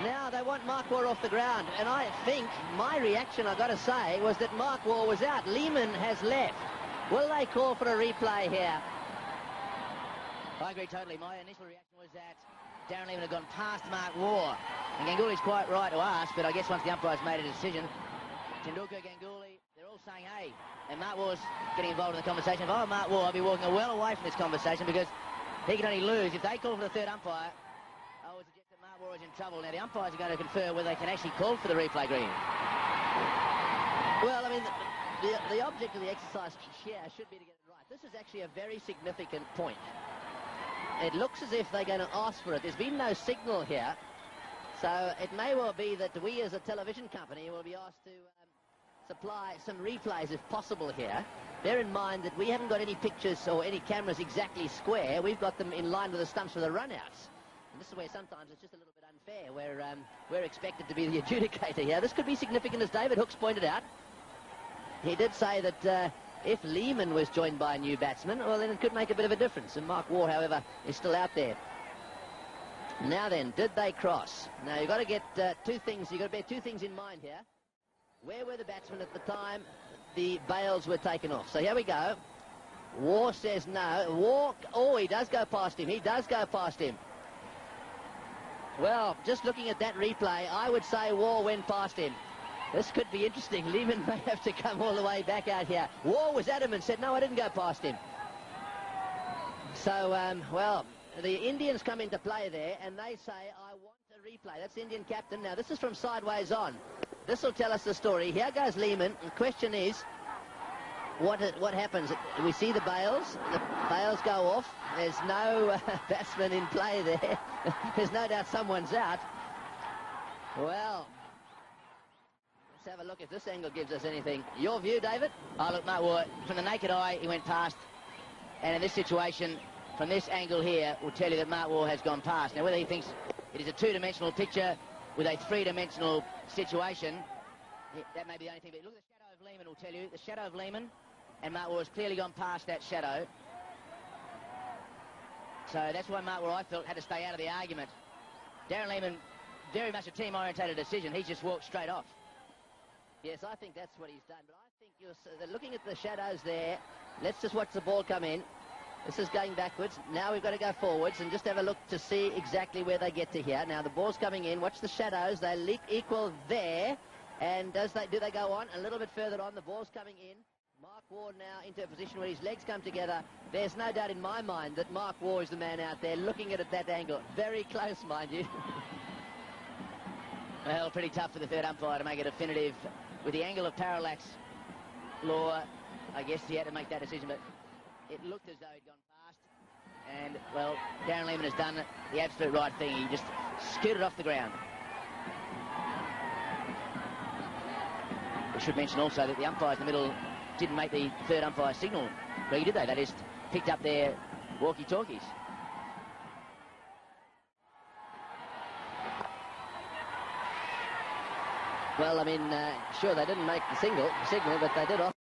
Now they want Mark Waugh off the ground, and I think my reaction, I've got to say, was that Mark Waugh was out. Lehmann has left. Will they call for a replay here? I agree totally. My initial reaction was that Darren Lehmann had gone past Mark Waugh. And Gangulli's quite right to ask, but I guess once the umpire's made a decision, Tendulkar, Ganguly, they're all saying, hey, and Mark Waugh's getting involved in the conversation. If I were Mark Waugh, I'd be walking well away from this conversation because he can only lose. If they call for the third umpire, I would suggest that Mark Waugh is in trouble. Now, the umpires are going to confer whether they can actually call for the replay green. Well, I mean, the object of the exercise here should be to get it right. This is actually a very significant point. It looks as if they're going to ask for it. There's been no signal here. So it may well be that we as a television company will be asked to supply some replays if possible here. Bear in mind that we haven't got any pictures or any cameras exactly square. We've got them in line with the stumps for the runouts. And this is where sometimes it's just a little bit unfair, where we're expected to be the adjudicator here. This could be significant, as David Hooks pointed out. He did say that if Lehmann was joined by a new batsman, well, then it could make a bit of a difference. And Mark Waugh, however, is still out there. Now then, did they cross? Now, you've got to get two things. You've got to bear two things in mind here. Where were the batsmen at the time the bails were taken off? So here we go. Waugh says no. Waugh, oh, he does go past him. He does go past him. Well, just looking at that replay, I would say Waugh went past him. This could be interesting. Lehmann may have to come all the way back out here. Waugh was adamant, said, no, I didn't go past him. So, well, the Indians come into play there, and they say, I want a replay. That's the Indian captain. Now, this is from sideways on. This will tell us the story. Here goes Lehmann. The question is, what happens? We see the bails. The bails go off. There's no batsman in play there. There's no doubt someone's out. Well, let's have a look if this angle gives us anything. Your view, David? Oh, look, Mark Waugh, from the naked eye, he went past. And in this situation, from this angle here, will tell you that Mark Waugh has gone past. Now, whether he thinks it is a two-dimensional picture with a three-dimensional situation, that may be the only thing. But look at the shadow of Lehmann will tell you. The shadow of Lehmann, and Mark Waugh has clearly gone past that shadow. So that's why Mark Waugh, I felt, had to stay out of the argument. Darren Lehmann, very much a team-orientated decision. He's just walked straight off. Yes, I think that's what he's done. But I think you're looking at the shadows there. Let's just watch the ball come in. This is going backwards. Now we've got to go forwards and just have a look to see exactly where they get to here. Now the ball's coming in. Watch the shadows. They equal there. And do they go on? A little bit further on. The ball's coming in. Mark Waugh now into a position where his legs come together. There's no doubt in my mind that Mark Waugh is the man out there looking at it at that angle. Very close, mind you. Well, pretty tough for the third umpire to make a definitive. With the angle of parallax law, I guess he had to make that decision, but it looked as though he'd gone past. And, well, Darren Lehmann has done the absolute right thing. He just scooted off the ground. We should mention also that the umpires in the middle didn't make the third umpire signal. Really, did they? They just picked up their walkie-talkies. Well, I mean, sure, they didn't make the signal, but they did offer.